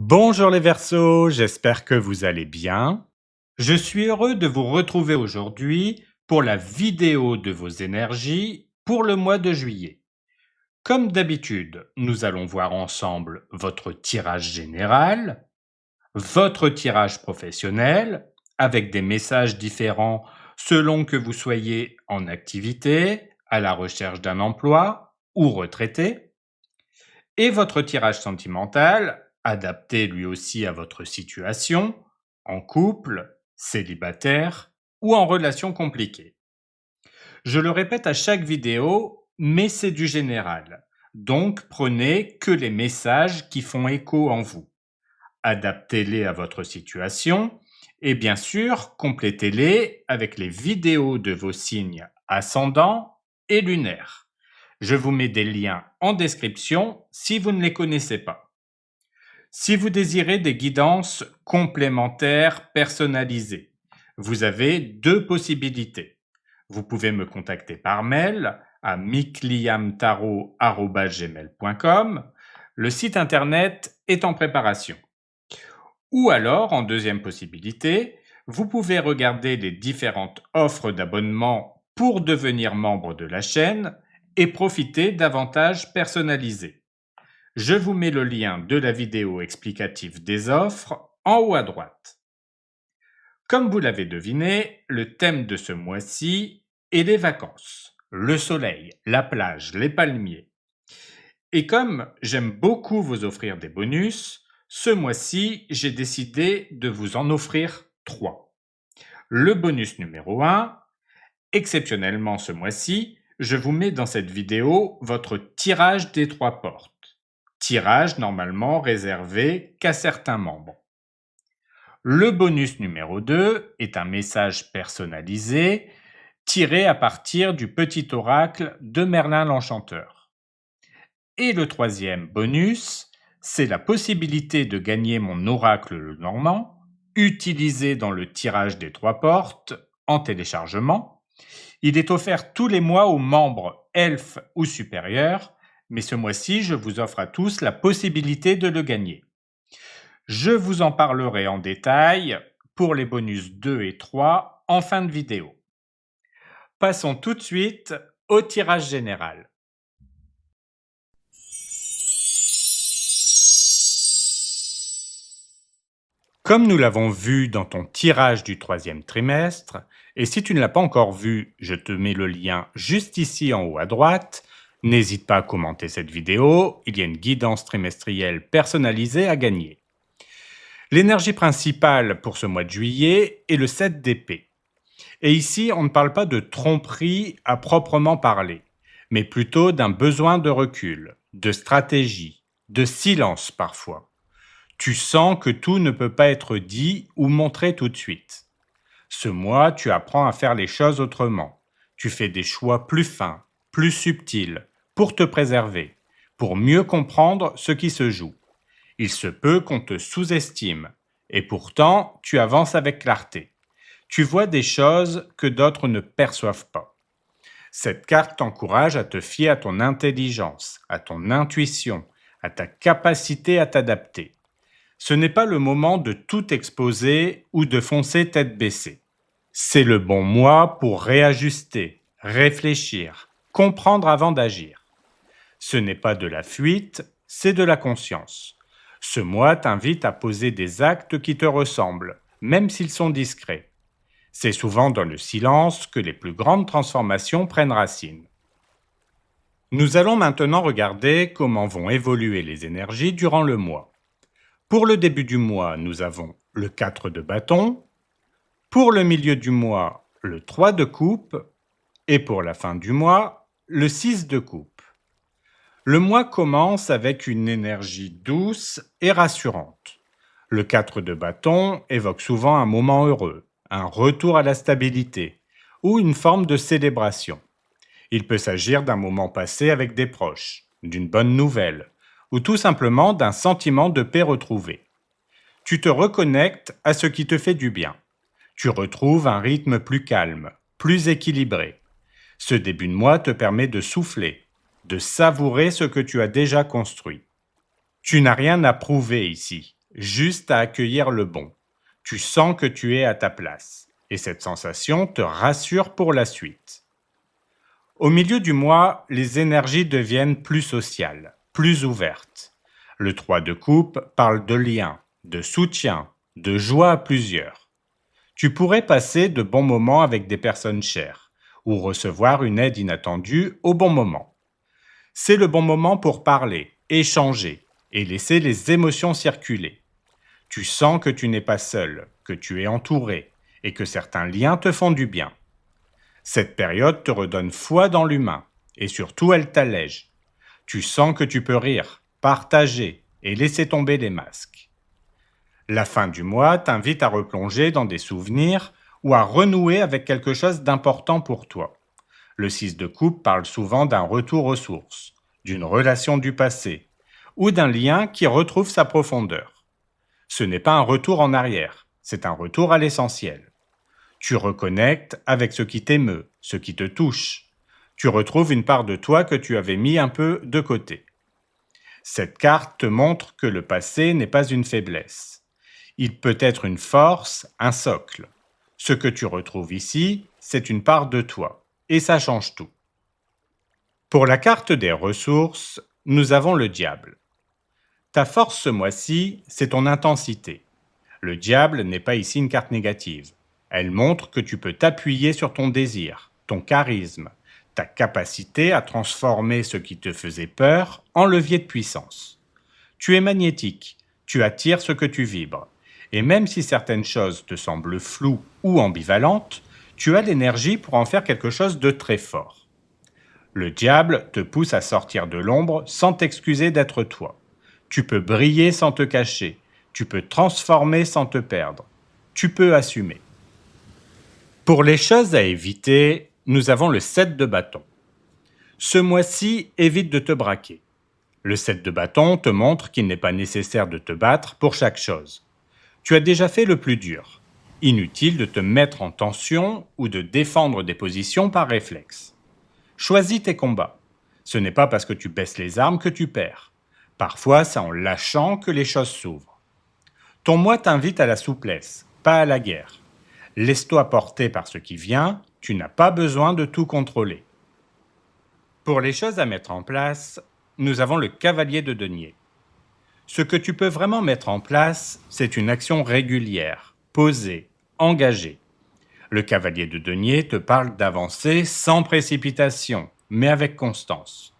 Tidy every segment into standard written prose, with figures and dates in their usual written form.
Bonjour les Verseaux, j'espère que vous allez bien. Je suis heureux de vous retrouver aujourd'hui pour la vidéo de vos énergies pour le mois de juillet. Comme d'habitude, nous allons voir ensemble votre tirage général, votre tirage professionnel, avec des messages différents selon que vous soyez en activité, à la recherche d'un emploi ou retraité, et votre tirage sentimental, adapté lui aussi à votre situation, en couple, célibataire ou en relation compliquée. Je le répète à chaque vidéo, mais c'est du général. Donc prenez que les messages qui font écho en vous. Adaptez-les à votre situation et bien sûr, complétez-les avec les vidéos de vos signes ascendants et lunaires. Je vous mets des liens en description si vous ne les connaissez pas. Si vous désirez des guidances complémentaires personnalisées, vous avez deux possibilités. Vous pouvez me contacter par mail à mikliamtarot@gmail.com. Le site internet est en préparation. Ou alors, en deuxième possibilité, vous pouvez regarder les différentes offres d'abonnement pour devenir membre de la chaîne et profiter d'avantages personnalisés. Je vous mets le lien de la vidéo explicative des offres en haut à droite. Comme vous l'avez deviné, le thème de ce mois-ci est les vacances, le soleil, la plage, les palmiers. Et comme j'aime beaucoup vous offrir des bonus, ce mois-ci, j'ai décidé de vous en offrir 3. Le bonus numéro 1, exceptionnellement ce mois-ci, je vous mets dans cette vidéo votre tirage des 3 portes. Tirage normalement réservé qu'à certains membres. Le bonus numéro 2 est un message personnalisé tiré à partir du petit oracle de Merlin l'Enchanteur. Et le troisième bonus, c'est la possibilité de gagner mon oracle le Normand, utilisé dans le tirage des 3 portes en téléchargement. Il est offert tous les mois aux membres elfes ou supérieurs, mais ce mois-ci, je vous offre à tous la possibilité de le gagner. Je vous en parlerai en détail pour les bonus 2 et 3 en fin de vidéo. Passons tout de suite au tirage général. Comme nous l'avons vu dans ton tirage du 3e trimestre, et si tu ne l'as pas encore vu, je te mets le lien juste ici en haut à droite. N'hésite pas à commenter cette vidéo, il y a une guidance trimestrielle personnalisée à gagner. L'énergie principale pour ce mois de juillet est le 7 d'épée. Et ici, on ne parle pas de tromperie à proprement parler, mais plutôt d'un besoin de recul, de stratégie, de silence parfois. Tu sens que tout ne peut pas être dit ou montré tout de suite. Ce mois, tu apprends à faire les choses autrement. Tu fais des choix plus fins, plus subtils, pour te préserver, pour mieux comprendre ce qui se joue. Il se peut qu'on te sous-estime, et pourtant, tu avances avec clarté. Tu vois des choses que d'autres ne perçoivent pas. Cette carte t'encourage à te fier à ton intelligence, à ton intuition, à ta capacité à t'adapter. Ce n'est pas le moment de tout exposer ou de foncer tête baissée. C'est le bon mois pour réajuster, réfléchir, comprendre avant d'agir. Ce n'est pas de la fuite, c'est de la conscience. Ce mois t'invite à poser des actes qui te ressemblent, même s'ils sont discrets. C'est souvent dans le silence que les plus grandes transformations prennent racine. Nous allons maintenant regarder comment vont évoluer les énergies durant le mois. Pour le début du mois, nous avons le 4 de bâton. Pour le milieu du mois, le 3 de coupe. Et pour la fin du mois, le 6 de coupe. Le mois commence avec une énergie douce et rassurante. Le 4 de bâton évoque souvent un moment heureux, un retour à la stabilité ou une forme de célébration. Il peut s'agir d'un moment passé avec des proches, d'une bonne nouvelle, ou tout simplement d'un sentiment de paix retrouvé. Tu te reconnectes à ce qui te fait du bien. Tu retrouves un rythme plus calme, plus équilibré. Ce début de mois te permet de souffler, de savourer ce que tu as déjà construit. Tu n'as rien à prouver ici, juste à accueillir le bon. Tu sens que tu es à ta place, et cette sensation te rassure pour la suite. Au milieu du mois, les énergies deviennent plus sociales, plus ouvertes. Le 3 de coupe parle de lien, de soutien, de joie à plusieurs. Tu pourrais passer de bons moments avec des personnes chères ou recevoir une aide inattendue au bon moment. C'est le bon moment pour parler, échanger et laisser les émotions circuler. Tu sens que tu n'es pas seul, que tu es entouré et que certains liens te font du bien. Cette période te redonne foi dans l'humain et surtout elle t'allège. Tu sens que tu peux rire, partager et laisser tomber les masques. La fin du mois t'invite à replonger dans des souvenirs ou à renouer avec quelque chose d'important pour toi. Le 6 de coupe parle souvent d'un retour aux sources, d'une relation du passé ou d'un lien qui retrouve sa profondeur. Ce n'est pas un retour en arrière, c'est un retour à l'essentiel. Tu reconnectes avec ce qui t'émeut, ce qui te touche. Tu retrouves une part de toi que tu avais mis un peu de côté. Cette carte te montre que le passé n'est pas une faiblesse. Il peut être une force, un socle. Ce que tu retrouves ici, c'est une part de toi. Et ça change tout. Pour la carte des ressources, nous avons le diable. Ta force ce mois-ci, c'est ton intensité. Le diable n'est pas ici une carte négative. Elle montre que tu peux t'appuyer sur ton désir, ton charisme, ta capacité à transformer ce qui te faisait peur en levier de puissance. Tu es magnétique, tu attires ce que tu vibres. Et même si certaines choses te semblent floues ou ambivalentes, tu as l'énergie pour en faire quelque chose de très fort. Le diable te pousse à sortir de l'ombre sans t'excuser d'être toi. Tu peux briller sans te cacher. Tu peux transformer sans te perdre. Tu peux assumer. Pour les choses à éviter, nous avons le 7 de bâton. Ce mois-ci, évite de te braquer. Le 7 de bâton te montre qu'il n'est pas nécessaire de te battre pour chaque chose. Tu as déjà fait le plus dur. Inutile de te mettre en tension ou de défendre des positions par réflexe. Choisis tes combats. Ce n'est pas parce que tu baisses les armes que tu perds. Parfois, c'est en lâchant que les choses s'ouvrent. Ton mois t'invite à la souplesse, pas à la guerre. Laisse-toi porter par ce qui vient, tu n'as pas besoin de tout contrôler. Pour les choses à mettre en place, nous avons le cavalier de denier. Ce que tu peux vraiment mettre en place, c'est une action régulière, posée, engagée. Le cavalier de denier te parle d'avancer sans précipitation, mais avec constance.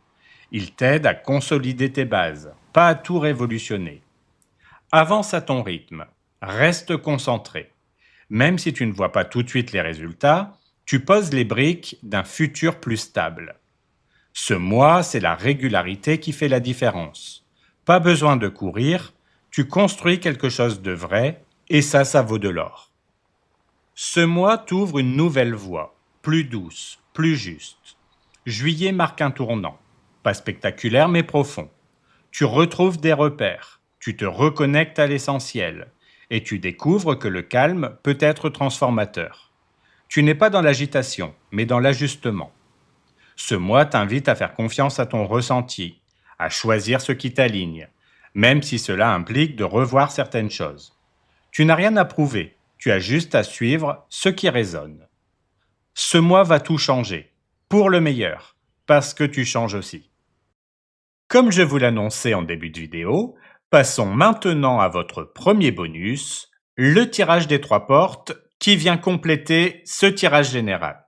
Il t'aide à consolider tes bases, pas à tout révolutionner. Avance à ton rythme, reste concentré. Même si tu ne vois pas tout de suite les résultats, tu poses les briques d'un futur plus stable. Ce mois, c'est la régularité qui fait la différence. Pas besoin de courir, tu construis quelque chose de vrai, et ça vaut de l'or. Ce mois t'ouvre une nouvelle voie, plus douce, plus juste. Juillet marque un tournant, pas spectaculaire mais profond. Tu retrouves des repères, tu te reconnectes à l'essentiel, et tu découvres que le calme peut être transformateur. Tu n'es pas dans l'agitation, mais dans l'ajustement. Ce mois t'invite à faire confiance à ton ressenti, à choisir ce qui t'aligne, même si cela implique de revoir certaines choses. Tu n'as rien à prouver, tu as juste à suivre ce qui résonne. Ce mois va tout changer, pour le meilleur, parce que tu changes aussi. Comme je vous l'annonçais en début de vidéo, passons maintenant à votre premier bonus, le tirage des 3 portes, qui vient compléter ce tirage général.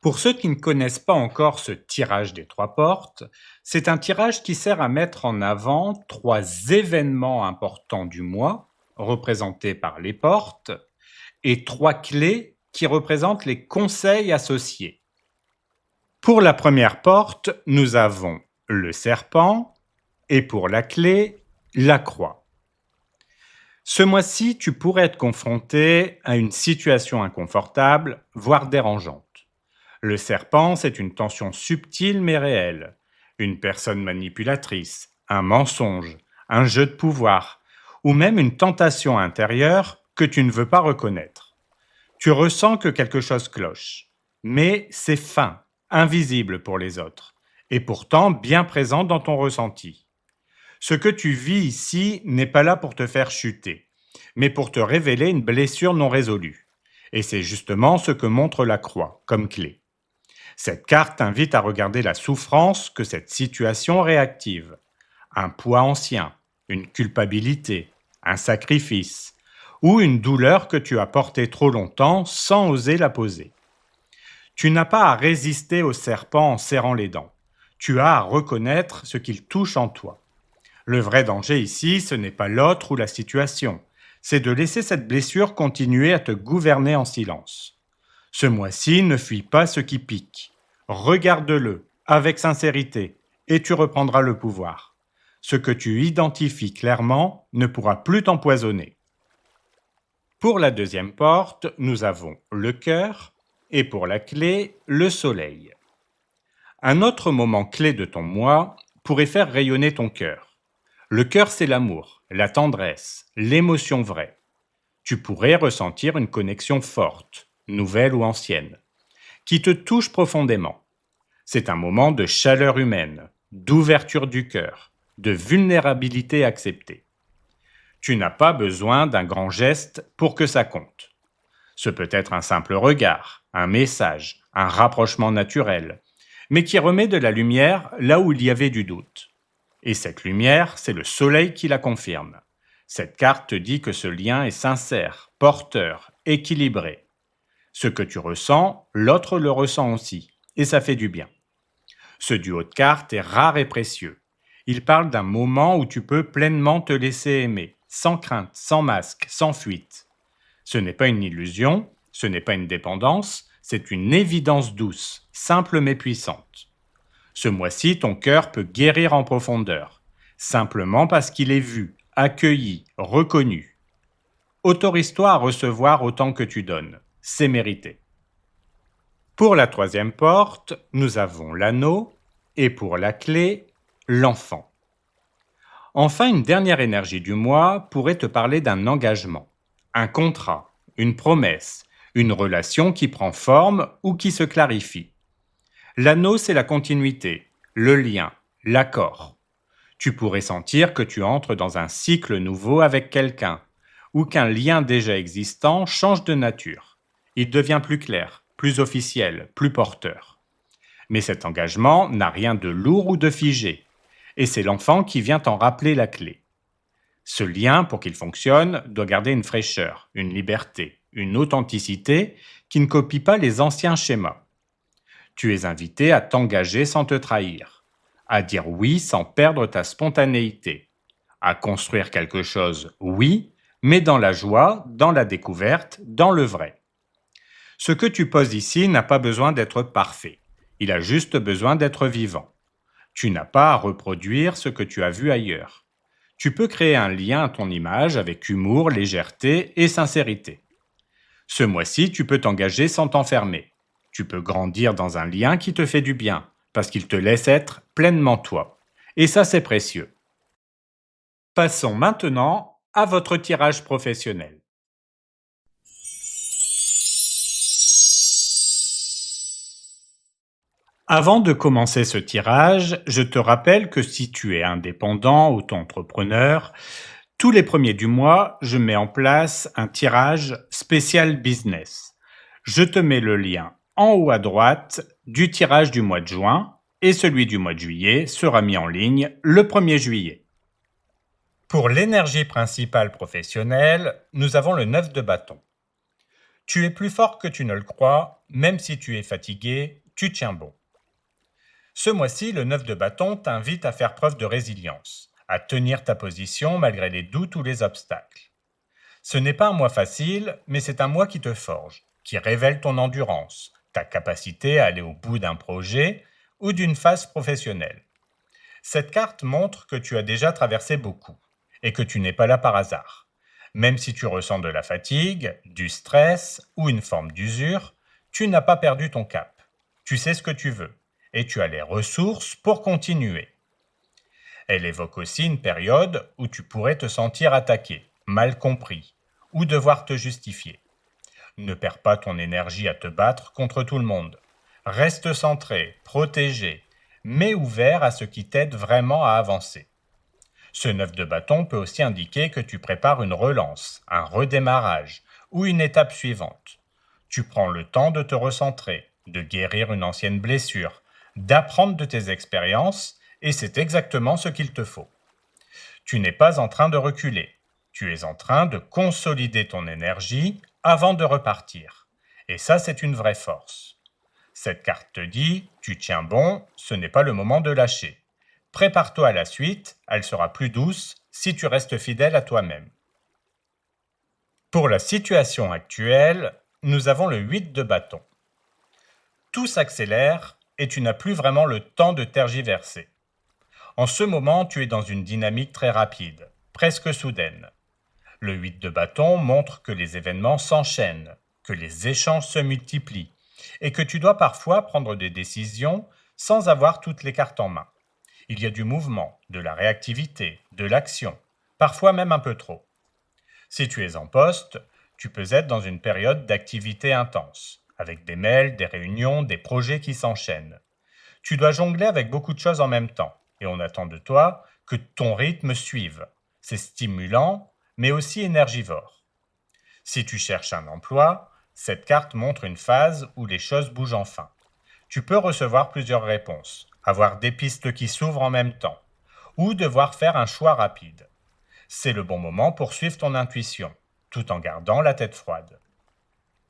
Pour ceux qui ne connaissent pas encore ce tirage des 3 portes, c'est un tirage qui sert à mettre en avant 3 événements importants du mois, représentés par les portes, et 3 clés qui représentent les conseils associés. Pour la première porte, nous avons le serpent, et pour la clé, la croix. Ce mois-ci, tu pourrais être confronté à une situation inconfortable, voire dérangeante. Le serpent, c'est une tension subtile mais réelle. Une personne manipulatrice, un mensonge, un jeu de pouvoir, ou même une tentation intérieure que tu ne veux pas reconnaître. Tu ressens que quelque chose cloche, mais c'est fin, invisible pour les autres, et pourtant bien présent dans ton ressenti. Ce que tu vis ici n'est pas là pour te faire chuter, mais pour te révéler une blessure non résolue. Et c'est justement ce que montre la croix comme clé. Cette carte invite à regarder la souffrance que cette situation réactive. Un poids ancien, une culpabilité, un sacrifice, ou une douleur que tu as portée trop longtemps sans oser la poser. Tu n'as pas à résister au serpent en serrant les dents. Tu as à reconnaître ce qu'il touche en toi. Le vrai danger ici, ce n'est pas l'autre ou la situation, c'est de laisser cette blessure continuer à te gouverner en silence. Ce mois-ci, ne fuis pas ce qui pique. Regarde-le avec sincérité et tu reprendras le pouvoir. Ce que tu identifies clairement ne pourra plus t'empoisonner. Pour la deuxième porte, nous avons le cœur et pour la clé, le soleil. Un autre moment clé de ton mois pourrait faire rayonner ton cœur. Le cœur, c'est l'amour, la tendresse, l'émotion vraie. Tu pourrais ressentir une connexion forte, nouvelle ou ancienne, qui te touche profondément. C'est un moment de chaleur humaine, d'ouverture du cœur, de vulnérabilité acceptée. Tu n'as pas besoin d'un grand geste pour que ça compte. Ce peut être un simple regard, un message, un rapprochement naturel, mais qui remet de la lumière là où il y avait du doute. Et cette lumière, c'est le soleil qui la confirme. Cette carte te dit que ce lien est sincère, porteur, équilibré. Ce que tu ressens, l'autre le ressent aussi, et ça fait du bien. Ce duo de cartes est rare et précieux. Il parle d'un moment où tu peux pleinement te laisser aimer, sans crainte, sans masque, sans fuite. Ce n'est pas une illusion, ce n'est pas une dépendance, c'est une évidence douce, simple mais puissante. Ce mois-ci, ton cœur peut guérir en profondeur, simplement parce qu'il est vu, accueilli, reconnu. Autorise-toi à recevoir autant que tu donnes, c'est mérité. Pour la troisième porte, nous avons l'anneau et pour la clé, l'enfant. Enfin, une dernière énergie du mois pourrait te parler d'un engagement, un contrat, une promesse, une relation qui prend forme ou qui se clarifie. L'anneau, c'est la continuité, le lien, l'accord. Tu pourrais sentir que tu entres dans un cycle nouveau avec quelqu'un, ou qu'un lien déjà existant change de nature. Il devient plus clair, plus officiel, plus porteur. Mais cet engagement n'a rien de lourd ou de figé, et c'est l'enfant qui vient t'en rappeler la clé. Ce lien, pour qu'il fonctionne, doit garder une fraîcheur, une liberté, une authenticité qui ne copie pas les anciens schémas. Tu es invité à t'engager sans te trahir, à dire oui sans perdre ta spontanéité, à construire quelque chose, oui, mais dans la joie, dans la découverte, dans le vrai. Ce que tu poses ici n'a pas besoin d'être parfait, il a juste besoin d'être vivant. Tu n'as pas à reproduire ce que tu as vu ailleurs. Tu peux créer un lien à ton image avec humour, légèreté et sincérité. Ce mois-ci, tu peux t'engager sans t'enfermer. Tu peux grandir dans un lien qui te fait du bien, parce qu'il te laisse être pleinement toi. Et ça, c'est précieux. Passons maintenant à votre tirage professionnel. Avant de commencer ce tirage, je te rappelle que si tu es indépendant, auto-entrepreneur, tous les premiers du mois, je mets en place un tirage spécial business. Je te mets le lien en haut à droite du tirage du mois de juin et celui du mois de juillet sera mis en ligne le 1er juillet. Pour l'énergie principale professionnelle, nous avons le 9 de bâton. Tu es plus fort que tu ne le crois, même si tu es fatigué, tu tiens bon. Ce mois-ci, le 9 de bâton t'invite à faire preuve de résilience, à tenir ta position malgré les doutes ou les obstacles. Ce n'est pas un mois facile, mais c'est un mois qui te forge, qui révèle ton endurance, ta capacité à aller au bout d'un projet ou d'une phase professionnelle. Cette carte montre que tu as déjà traversé beaucoup et que tu n'es pas là par hasard. Même si tu ressens de la fatigue, du stress ou une forme d'usure, tu n'as pas perdu ton cap. Tu sais ce que tu veux et tu as les ressources pour continuer. Elle évoque aussi une période où tu pourrais te sentir attaqué, mal compris, ou devoir te justifier. Ne perds pas ton énergie à te battre contre tout le monde. Reste centré, protégé, mais ouvert à ce qui t'aide vraiment à avancer. Ce 9 de bâton peut aussi indiquer que tu prépares une relance, un redémarrage ou une étape suivante. Tu prends le temps de te recentrer, de guérir une ancienne blessure, d'apprendre de tes expériences, et c'est exactement ce qu'il te faut. Tu n'es pas en train de reculer, tu es en train de consolider ton énergie avant de repartir. Et ça, c'est une vraie force. Cette carte te dit, tu tiens bon, ce n'est pas le moment de lâcher. Prépare-toi à la suite, elle sera plus douce si tu restes fidèle à toi-même. Pour la situation actuelle, nous avons le 8 de bâton. Tout s'accélère et tu n'as plus vraiment le temps de tergiverser. En ce moment, tu es dans une dynamique très rapide, presque soudaine. Le 8 de bâton montre que les événements s'enchaînent, que les échanges se multiplient, et que tu dois parfois prendre des décisions sans avoir toutes les cartes en main. Il y a du mouvement, de la réactivité, de l'action, parfois même un peu trop. Si tu es en poste, tu peux être dans une période d'activité intense, avec des mails, des réunions, des projets qui s'enchaînent. Tu dois jongler avec beaucoup de choses en même temps, et on attend de toi que ton rythme suive. C'est stimulant, mais aussi énergivore. Si tu cherches un emploi, cette carte montre une phase où les choses bougent enfin. Tu peux recevoir plusieurs réponses, avoir des pistes qui s'ouvrent en même temps, ou devoir faire un choix rapide. C'est le bon moment pour suivre ton intuition, tout en gardant la tête froide.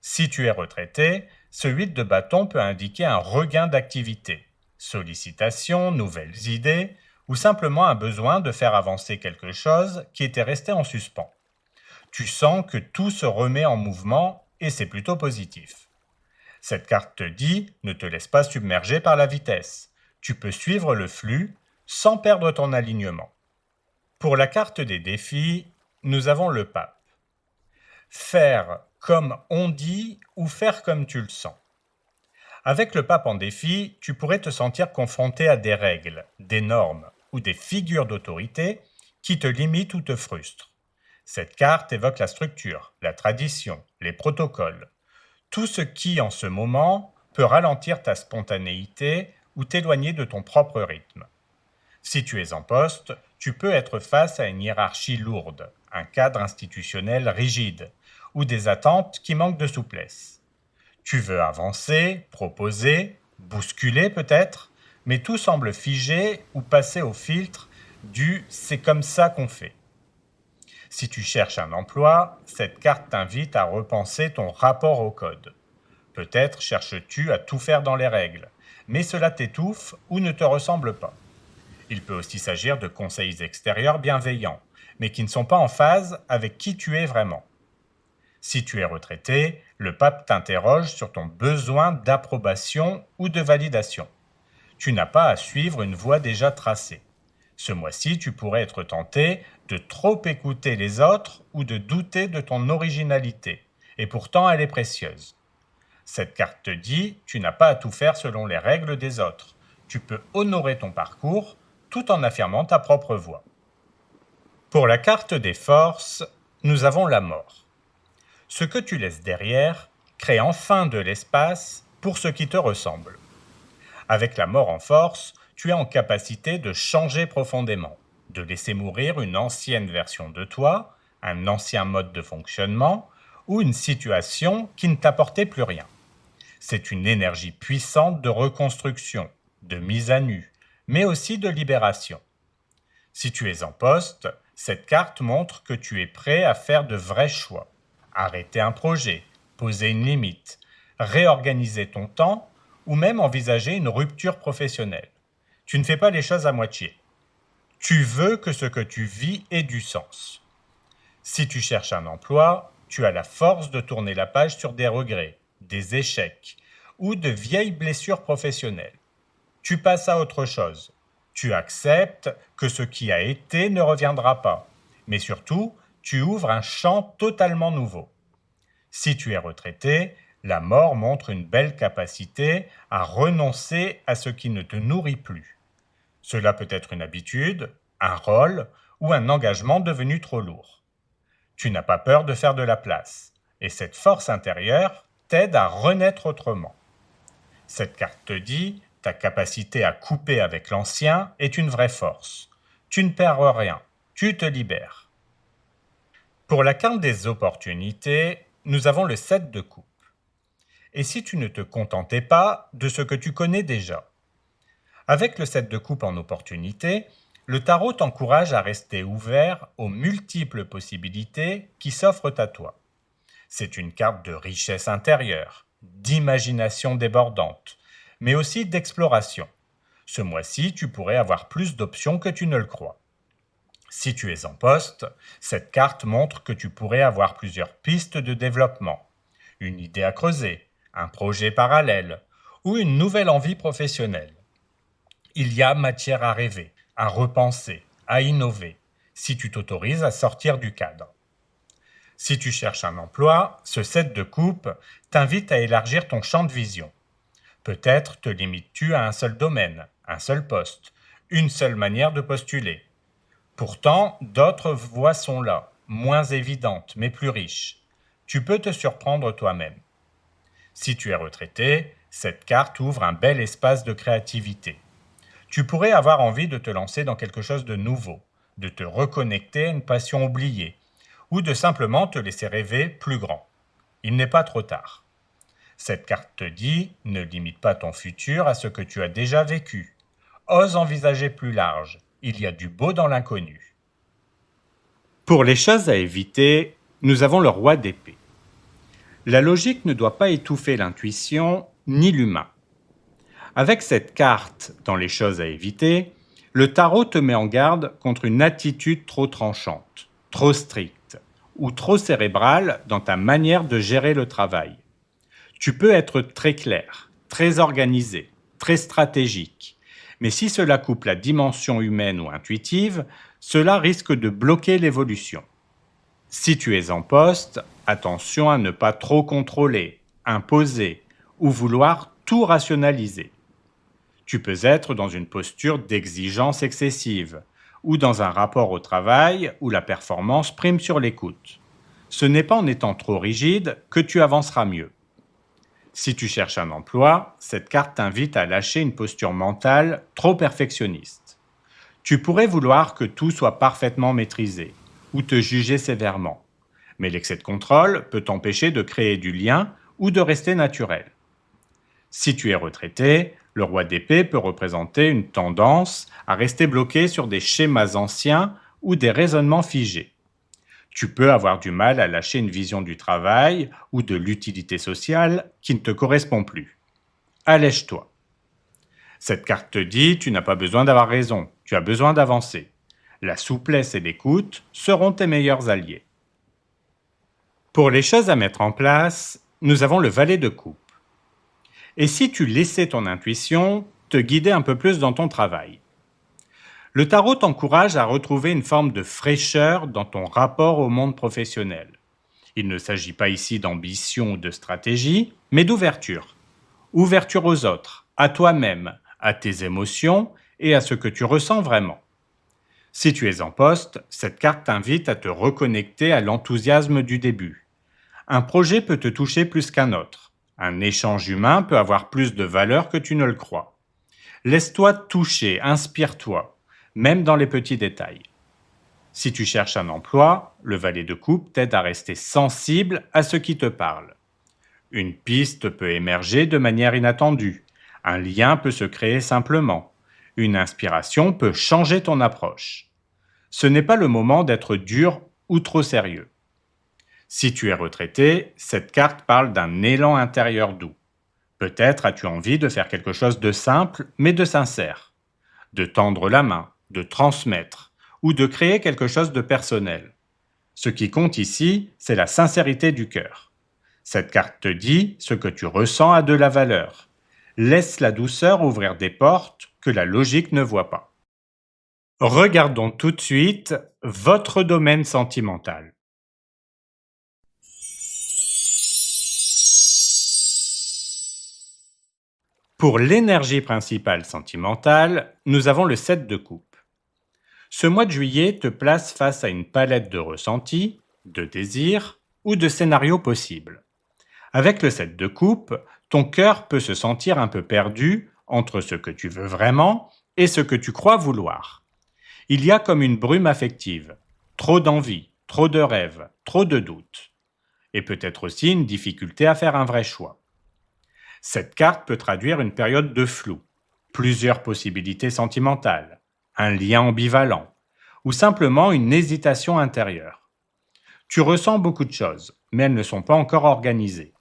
Si tu es retraité, ce 8 de bâton peut indiquer un regain d'activité, sollicitations, nouvelles idées, ou simplement un besoin de faire avancer quelque chose qui était resté en suspens. Tu sens que tout se remet en mouvement et c'est plutôt positif. Cette carte te dit, ne te laisse pas submerger par la vitesse. Tu peux suivre le flux sans perdre ton alignement. Pour la carte des défis, nous avons le pape. Faire comme on dit ou faire comme tu le sens. Avec le pape en défi, tu pourrais te sentir confronté à des règles, des normes ou des figures d'autorité qui te limitent ou te frustrent. Cette carte évoque la structure, la tradition, les protocoles. Tout ce qui, en ce moment, peut ralentir ta spontanéité ou t'éloigner de ton propre rythme. Si tu es en poste, tu peux être face à une hiérarchie lourde, un cadre institutionnel rigide ou des attentes qui manquent de souplesse. Tu veux avancer, proposer, bousculer peut-être, mais tout semble figé ou passer au filtre du « c'est comme ça qu'on fait ». Si tu cherches un emploi, cette carte t'invite à repenser ton rapport au code. Peut-être cherches-tu à tout faire dans les règles, mais cela t'étouffe ou ne te ressemble pas. Il peut aussi s'agir de conseils extérieurs bienveillants, mais qui ne sont pas en phase avec qui tu es vraiment. Si tu es retraité, le pape t'interroge sur ton besoin d'approbation ou de validation. Tu n'as pas à suivre une voie déjà tracée. Ce mois-ci, tu pourrais être tenté de trop écouter les autres ou de douter de ton originalité, et pourtant elle est précieuse. Cette carte te dit, tu n'as pas à tout faire selon les règles des autres. Tu peux honorer ton parcours tout en affirmant ta propre voix. Pour la carte des forces, nous avons la mort. Ce que tu laisses derrière crée enfin de l'espace pour ce qui te ressemble. Avec la mort en force, tu es en capacité de changer profondément, de laisser mourir une ancienne version de toi, un ancien mode de fonctionnement ou une situation qui ne t'apportait plus rien. C'est une énergie puissante de reconstruction, de mise à nu, mais aussi de libération. Si tu es en poste, cette carte montre que tu es prêt à faire de vrais choix. Arrêter un projet, poser une limite, réorganiser ton temps ou même envisager une rupture professionnelle. Tu ne fais pas les choses à moitié. Tu veux que ce que tu vis ait du sens. Si tu cherches un emploi, tu as la force de tourner la page sur des regrets, des échecs ou de vieilles blessures professionnelles. Tu passes à autre chose. Tu acceptes que ce qui a été ne reviendra pas. Mais surtout, tu ouvres un champ totalement nouveau. Si tu es retraité, la mort montre une belle capacité à renoncer à ce qui ne te nourrit plus. Cela peut être une habitude, un rôle ou un engagement devenu trop lourd. Tu n'as pas peur de faire de la place, et cette force intérieure t'aide à renaître autrement. Cette carte te dit, ta capacité à couper avec l'ancien est une vraie force. Tu ne perds rien, tu te libères. Pour la carte des opportunités, nous avons le 7 de coupe. Et si tu ne te contentais pas de ce que tu connais déjà? Avec le 7 de coupe en opportunité, le tarot t'encourage à rester ouvert aux multiples possibilités qui s'offrent à toi. C'est une carte de richesse intérieure, d'imagination débordante, mais aussi d'exploration. Ce mois-ci, tu pourrais avoir plus d'options que tu ne le crois. Si tu es en poste, cette carte montre que tu pourrais avoir plusieurs pistes de développement, une idée à creuser, un projet parallèle ou une nouvelle envie professionnelle. Il y a matière à rêver, à repenser, à innover, si tu t'autorises à sortir du cadre. Si tu cherches un emploi, ce 7 de coupe t'invite à élargir ton champ de vision. Peut-être te limites-tu à un seul domaine, un seul poste, une seule manière de postuler. Pourtant, d'autres voies sont là, moins évidentes mais plus riches. Tu peux te surprendre toi-même. Si tu es retraité, cette carte ouvre un bel espace de créativité. Tu pourrais avoir envie de te lancer dans quelque chose de nouveau, de te reconnecter à une passion oubliée, ou de simplement te laisser rêver plus grand. Il n'est pas trop tard. Cette carte te dit, ne limite pas ton futur à ce que tu as déjà vécu. Ose envisager plus large, il y a du beau dans l'inconnu. Pour les choses à éviter, nous avons le roi d'épée. La logique ne doit pas étouffer l'intuition ni l'humain. Avec cette carte dans les choses à éviter, le tarot te met en garde contre une attitude trop tranchante, trop stricte ou trop cérébrale dans ta manière de gérer le travail. Tu peux être très clair, très organisé, très stratégique, mais si cela coupe la dimension humaine ou intuitive, cela risque de bloquer l'évolution. Si tu es en poste, attention à ne pas trop contrôler, imposer ou vouloir tout rationaliser. Tu peux être dans une posture d'exigence excessive ou dans un rapport au travail où la performance prime sur l'écoute. Ce n'est pas en étant trop rigide que tu avanceras mieux. Si tu cherches un emploi, cette carte t'invite à lâcher une posture mentale trop perfectionniste. Tu pourrais vouloir que tout soit parfaitement maîtrisé ou te juger sévèrement. Mais l'excès de contrôle peut t'empêcher de créer du lien ou de rester naturel. Si tu es retraité, le roi d'épée peut représenter une tendance à rester bloqué sur des schémas anciens ou des raisonnements figés. Tu peux avoir du mal à lâcher une vision du travail ou de l'utilité sociale qui ne te correspond plus. Allège-toi. Cette carte te dit, tu n'as pas besoin d'avoir raison, tu as besoin d'avancer. La souplesse et l'écoute seront tes meilleurs alliés. Pour les choses à mettre en place, nous avons le valet de coupe. Et si tu laissais ton intuition te guider un peu plus dans ton travail? Le tarot t'encourage à retrouver une forme de fraîcheur dans ton rapport au monde professionnel. Il ne s'agit pas ici d'ambition ou de stratégie, mais d'ouverture. Ouverture aux autres, à toi-même, à tes émotions et à ce que tu ressens vraiment. Si tu es en poste, cette carte t'invite à te reconnecter à l'enthousiasme du début. Un projet peut te toucher plus qu'un autre. Un échange humain peut avoir plus de valeur que tu ne le crois. Laisse-toi toucher, inspire-toi, même dans les petits détails. Si tu cherches un emploi, le valet de coupe t'aide à rester sensible à ce qui te parle. Une piste peut émerger de manière inattendue. Un lien peut se créer simplement. Une inspiration peut changer ton approche. Ce n'est pas le moment d'être dur ou trop sérieux. Si tu es retraité, cette carte parle d'un élan intérieur doux. Peut-être as-tu envie de faire quelque chose de simple mais de sincère, de tendre la main, de transmettre ou de créer quelque chose de personnel. Ce qui compte ici, c'est la sincérité du cœur. Cette carte te dit ce que tu ressens a de la valeur. Laisse la douceur ouvrir des portes que la logique ne voit pas. Regardons tout de suite votre domaine sentimental. Pour l'énergie principale sentimentale, nous avons le 7 de coupe. Ce mois de juillet te place face à une palette de ressentis, de désirs ou de scénarios possibles. Avec le 7 de coupe, ton cœur peut se sentir un peu perdu entre ce que tu veux vraiment et ce que tu crois vouloir. Il y a comme une brume affective, trop d'envie, trop de rêves, trop de doutes, et peut-être aussi une difficulté à faire un vrai choix. Cette carte peut traduire une période de flou, plusieurs possibilités sentimentales, un lien ambivalent, ou simplement une hésitation intérieure. Tu ressens beaucoup de choses, mais elles ne sont pas encore organisées,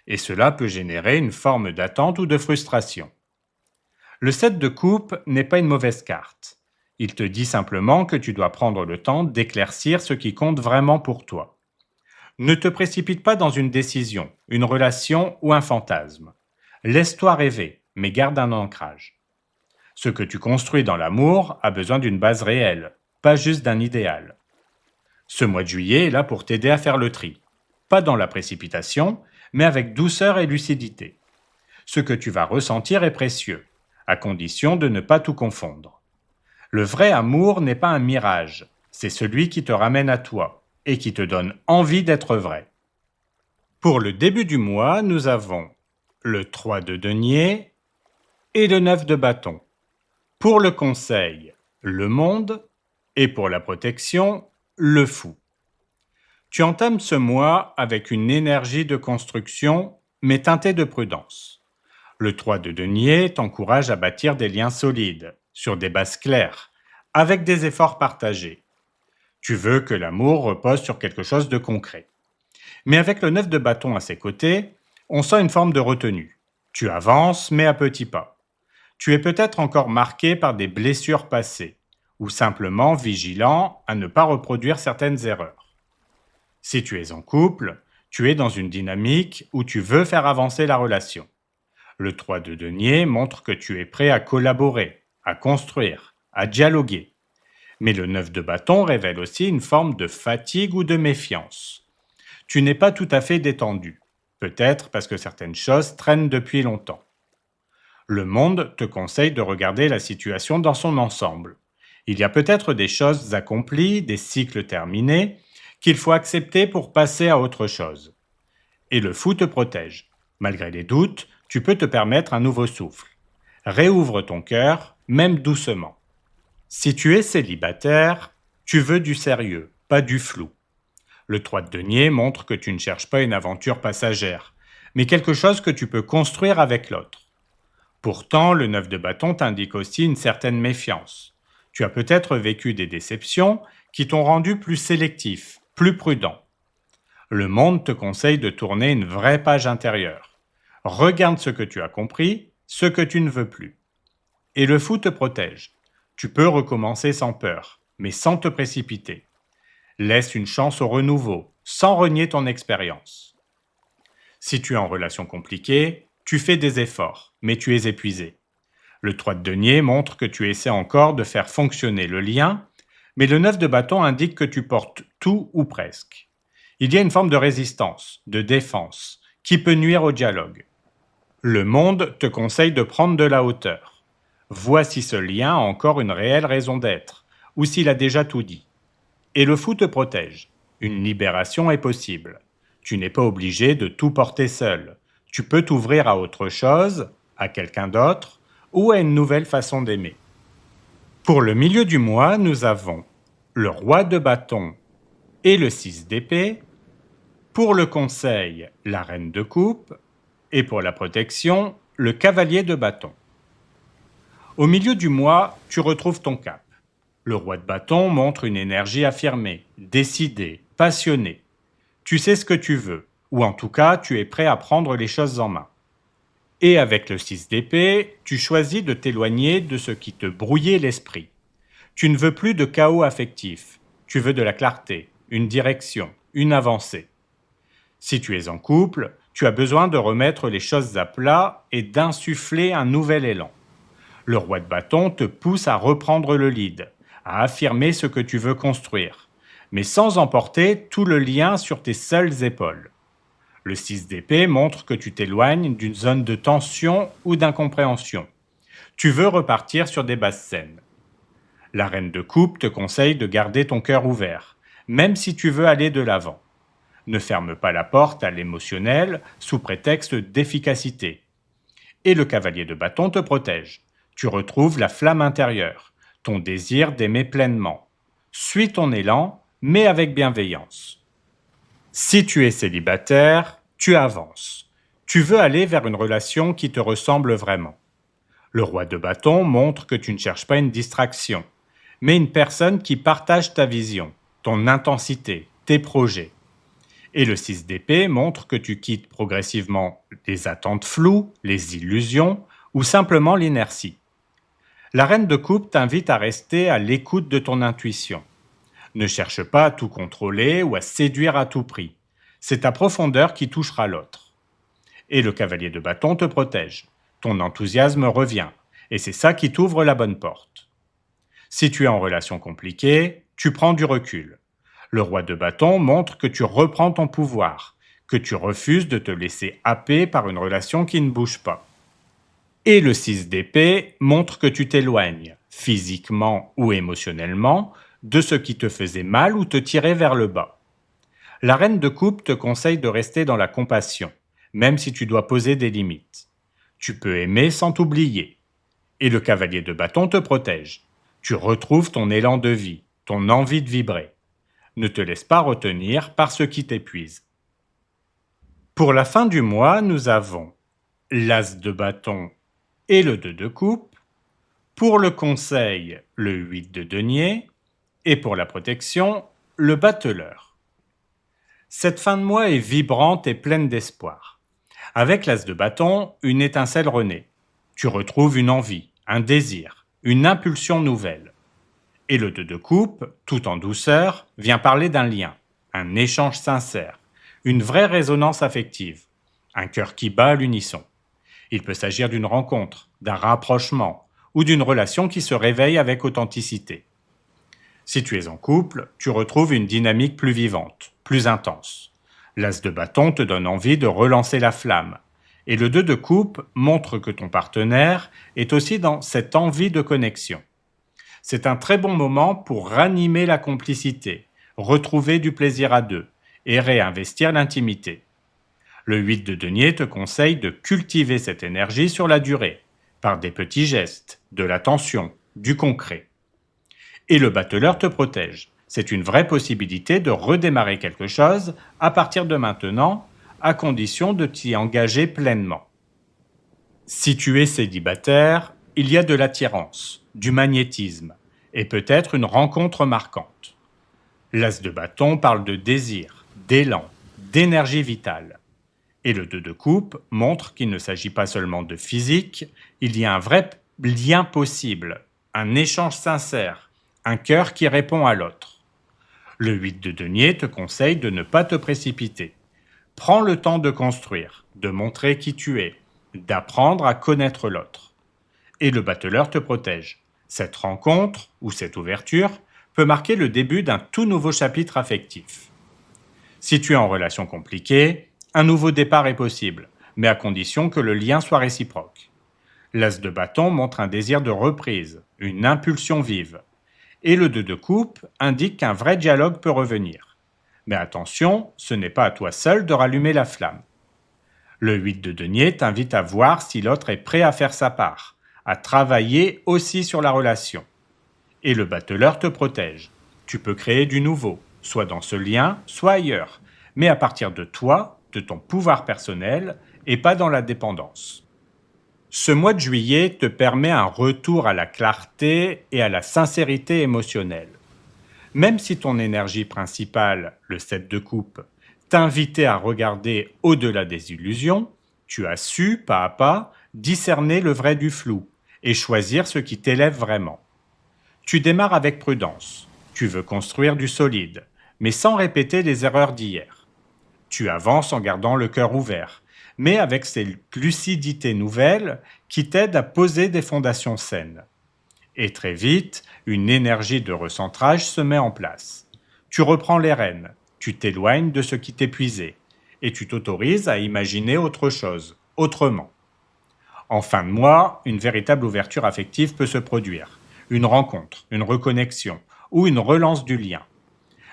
et cela peut générer une forme d'attente ou de frustration. Le 7 de coupe n'est pas une mauvaise carte. Il te dit simplement que tu dois prendre le temps d'éclaircir ce qui compte vraiment pour toi. Ne te précipite pas dans une décision, une relation ou un fantasme. Laisse-toi rêver, mais garde un ancrage. Ce que tu construis dans l'amour a besoin d'une base réelle, pas juste d'un idéal. Ce mois de juillet est là pour t'aider à faire le tri. Pas dans la précipitation, mais avec douceur et lucidité. Ce que tu vas ressentir est précieux, à condition de ne pas tout confondre. Le vrai amour n'est pas un mirage, c'est celui qui te ramène à toi et qui te donne envie d'être vrai. Pour le début du mois, nous avons le 3 de denier et le 9 de bâton. Pour le conseil, le monde, et pour la protection, le fou. Tu entames ce mois avec une énergie de construction, mais teintée de prudence. Le 3 de denier t'encourage à bâtir des liens solides, sur des bases claires, avec des efforts partagés. Tu veux que l'amour repose sur quelque chose de concret. Mais avec le 9 de bâton à ses côtés, on sent une forme de retenue. Tu avances, mais à petits pas. Tu es peut-être encore marqué par des blessures passées, ou simplement vigilant à ne pas reproduire certaines erreurs. Si tu es en couple, tu es dans une dynamique où tu veux faire avancer la relation. Le 3 de denier montre que tu es prêt à collaborer, à construire, à dialoguer. Mais le 9 de bâton révèle aussi une forme de fatigue ou de méfiance. Tu n'es pas tout à fait détendu, peut-être parce que certaines choses traînent depuis longtemps. Le monde te conseille de regarder la situation dans son ensemble. Il y a peut-être des choses accomplies, des cycles terminés, qu'il faut accepter pour passer à autre chose. Et le fou te protège. Malgré les doutes, tu peux te permettre un nouveau souffle. Réouvre ton cœur, même doucement. Si tu es célibataire, tu veux du sérieux, pas du flou. Le 3 de denier montre que tu ne cherches pas une aventure passagère, mais quelque chose que tu peux construire avec l'autre. Pourtant, le 9 de bâton t'indique aussi une certaine méfiance. Tu as peut-être vécu des déceptions qui t'ont rendu plus sélectif, plus prudent. Le monde te conseille de tourner une vraie page intérieure. Regarde ce que tu as compris, ce que tu ne veux plus. Et le fou te protège. Tu peux recommencer sans peur, mais sans te précipiter. Laisse une chance au renouveau, sans renier ton expérience. Si tu es en relation compliquée, tu fais des efforts, mais tu es épuisé. Le 3 de denier montre que tu essaies encore de faire fonctionner le lien, mais le 9 de bâton indique que tu portes tout ou presque. Il y a une forme de résistance, de défense, qui peut nuire au dialogue. Le monde te conseille de prendre de la hauteur. Vois si ce lien a encore une réelle raison d'être, ou s'il a déjà tout dit. Et le fou te protège. Une libération est possible. Tu n'es pas obligé de tout porter seul. Tu peux t'ouvrir à autre chose, à quelqu'un d'autre, ou à une nouvelle façon d'aimer. Pour le milieu du mois, nous avons le roi de bâton et le 6 d'épée. Pour le conseil, la reine de coupe. Et pour la protection, le cavalier de bâton. Au milieu du mois, tu retrouves ton cap. Le roi de bâton montre une énergie affirmée, décidée, passionnée. Tu sais ce que tu veux, ou en tout cas, tu es prêt à prendre les choses en main. Et avec le 6 d'épée, tu choisis de t'éloigner de ce qui te brouillait l'esprit. Tu ne veux plus de chaos affectif, tu veux de la clarté, une direction, une avancée. Si tu es en couple, tu as besoin de remettre les choses à plat et d'insuffler un nouvel élan. Le roi de bâton te pousse à reprendre le lead, à affirmer ce que tu veux construire, mais sans emporter tout le lien sur tes seules épaules. Le 6 d'épée montre que tu t'éloignes d'une zone de tension ou d'incompréhension. Tu veux repartir sur des bases saines. La reine de coupe te conseille de garder ton cœur ouvert, même si tu veux aller de l'avant. Ne ferme pas la porte à l'émotionnel sous prétexte d'efficacité. Et le cavalier de bâton te protège. Tu retrouves la flamme intérieure, ton désir d'aimer pleinement. Suis ton élan, mais avec bienveillance. Si tu es célibataire, tu avances. Tu veux aller vers une relation qui te ressemble vraiment. Le roi de bâton montre que tu ne cherches pas une distraction, mais une personne qui partage ta vision, ton intensité, tes projets. Et le 6 d'épée montre que tu quittes progressivement les attentes floues, les illusions ou simplement l'inertie. La reine de coupe t'invite à rester à l'écoute de ton intuition. Ne cherche pas à tout contrôler ou à séduire à tout prix. C'est ta profondeur qui touchera l'autre. Et le cavalier de bâton te protège. Ton enthousiasme revient. Et c'est ça qui t'ouvre la bonne porte. Si tu es en relation compliquée, tu prends du recul. Le roi de bâton montre que tu reprends ton pouvoir, que tu refuses de te laisser happer par une relation qui ne bouge pas. Et le 6 d'épée montre que tu t'éloignes, physiquement ou émotionnellement, de ce qui te faisait mal ou te tirait vers le bas. La reine de coupe te conseille de rester dans la compassion, même si tu dois poser des limites. Tu peux aimer sans t'oublier. Et le cavalier de bâton te protège. Tu retrouves ton élan de vie, ton envie de vibrer. Ne te laisse pas retenir par ce qui t'épuise. Pour la fin du mois, nous avons l'as de bâton et le 2 de coupe. Pour le conseil, le 8 de denier. Et pour la protection, le bateleur. Cette fin de mois est vibrante et pleine d'espoir. Avec l'as de bâton, une étincelle renaît. Tu retrouves une envie, un désir, une impulsion nouvelle. Et le 2 de coupe, tout en douceur, vient parler d'un lien, un échange sincère, une vraie résonance affective, un cœur qui bat à l'unisson. Il peut s'agir d'une rencontre, d'un rapprochement ou d'une relation qui se réveille avec authenticité. Si tu es en couple, tu retrouves une dynamique plus vivante, plus intense. L'as de bâton te donne envie de relancer la flamme. Et le 2 de coupe montre que ton partenaire est aussi dans cette envie de connexion. C'est un très bon moment pour ranimer la complicité, retrouver du plaisir à deux et réinvestir l'intimité. Le 8 de denier te conseille de cultiver cette énergie sur la durée, par des petits gestes, de l'attention, du concret. Et le bateleur te protège. C'est une vraie possibilité de redémarrer quelque chose à partir de maintenant, à condition de t'y engager pleinement. Si tu es célibataire, il y a de l'attirance, du magnétisme, et peut-être une rencontre marquante. L'as de bâton parle de désir, d'élan, d'énergie vitale. Et le 2 de coupe montre qu'il ne s'agit pas seulement de physique, il y a un vrai lien possible, un échange sincère, un cœur qui répond à l'autre. Le 8 de denier te conseille de ne pas te précipiter. Prends le temps de construire, de montrer qui tu es, d'apprendre à connaître l'autre. Et le bateleur te protège. Cette rencontre, ou cette ouverture, peut marquer le début d'un tout nouveau chapitre affectif. Si tu es en relation compliquée, un nouveau départ est possible, mais à condition que le lien soit réciproque. L'as de bâton montre un désir de reprise, une impulsion vive. Et le 2 de coupe indique qu'un vrai dialogue peut revenir. Mais attention, ce n'est pas à toi seul de rallumer la flamme. Le 8 de denier t'invite à voir si l'autre est prêt à faire sa part, à travailler aussi sur la relation. Et le bateleur te protège. Tu peux créer du nouveau, soit dans ce lien, soit ailleurs, mais à partir de toi, de ton pouvoir personnel, et pas dans la dépendance. Ce mois de juillet te permet un retour à la clarté et à la sincérité émotionnelle. Même si ton énergie principale, le 7 de coupe, t'invitait à regarder au-delà des illusions, tu as su, pas à pas, discerner le vrai du flou et choisir ce qui t'élève vraiment. Tu démarres avec prudence, tu veux construire du solide, mais sans répéter les erreurs d'hier. Tu avances en gardant le cœur ouvert, mais avec cette lucidité nouvelle qui t'aide à poser des fondations saines. Et très vite, une énergie de recentrage se met en place. Tu reprends les rênes, tu t'éloignes de ce qui t'épuisait, et tu t'autorises à imaginer autre chose, autrement. En fin de mois, une véritable ouverture affective peut se produire. Une rencontre, une reconnexion ou une relance du lien.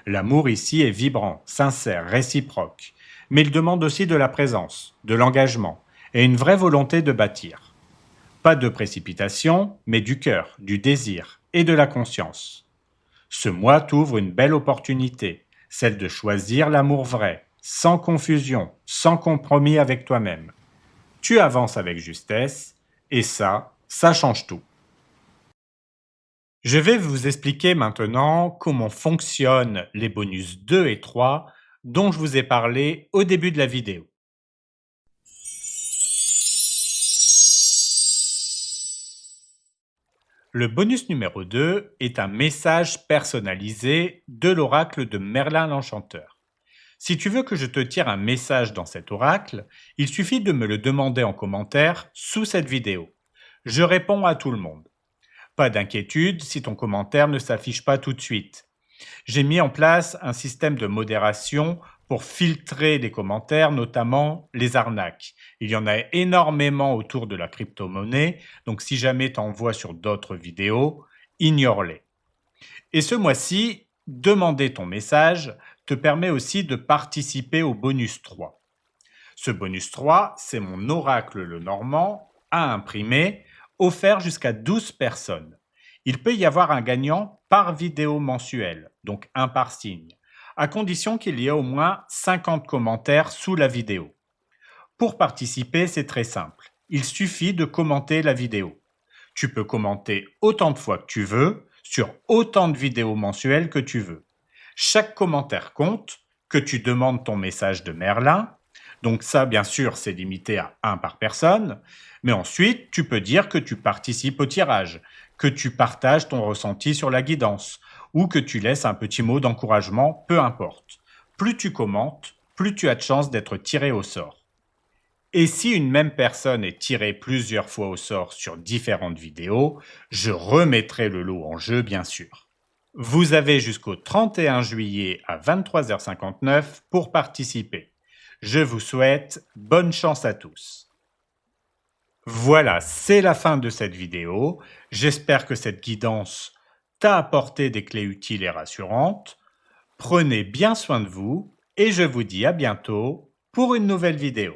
L'amour ici est vibrant, sincère, réciproque, mais il demande aussi de la présence, de l'engagement et une vraie volonté de bâtir. Pas de précipitation, mais du cœur, du désir et de la conscience. Ce mois t'ouvre une belle opportunité, celle de choisir l'amour vrai, sans confusion, sans compromis avec toi-même. Tu avances avec justesse, et ça change tout. Je vais vous expliquer maintenant comment fonctionnent les bonus 2 et 3 dont je vous ai parlé au début de la vidéo. Le bonus numéro 2 est un message personnalisé de l'oracle de Merlin l'Enchanteur. Si tu veux que je te tire un message dans cet oracle, il suffit de me le demander en commentaire sous cette vidéo. Je réponds à tout le monde. Pas d'inquiétude si ton commentaire ne s'affiche pas tout de suite. J'ai mis en place un système de modération pour filtrer les commentaires, notamment les arnaques. Il y en a énormément autour de la crypto-monnaie, donc si jamais tu en vois sur d'autres vidéos, ignore-les. Et ce mois-ci, demander ton message te permet aussi de participer au bonus 3. Ce bonus 3, c'est mon oracle le Normand à imprimer, offert jusqu'à 12 personnes. Il peut y avoir un gagnant par vidéo mensuelle, donc un par signe, à condition qu'il y ait au moins 50 commentaires sous la vidéo. Pour participer, c'est très simple. Il suffit de commenter la vidéo. Tu peux commenter autant de fois que tu veux, sur autant de vidéos mensuelles que tu veux. Chaque commentaire compte, que tu demandes ton message de Merlin. Donc ça, bien sûr, c'est limité à 1 par personne. Mais ensuite, tu peux dire que tu participes au tirage, que tu partages ton ressenti sur la guidance, ou que tu laisses un petit mot d'encouragement, peu importe. Plus tu commentes, plus tu as de chances d'être tiré au sort. Et si une même personne est tirée plusieurs fois au sort sur différentes vidéos, je remettrai le lot en jeu, bien sûr. Vous avez jusqu'au 31 juillet à 23h59 pour participer. Je vous souhaite bonne chance à tous. Voilà, c'est la fin de cette vidéo. J'espère que cette guidance t'a apporté des clés utiles et rassurantes. Prenez bien soin de vous et je vous dis à bientôt pour une nouvelle vidéo.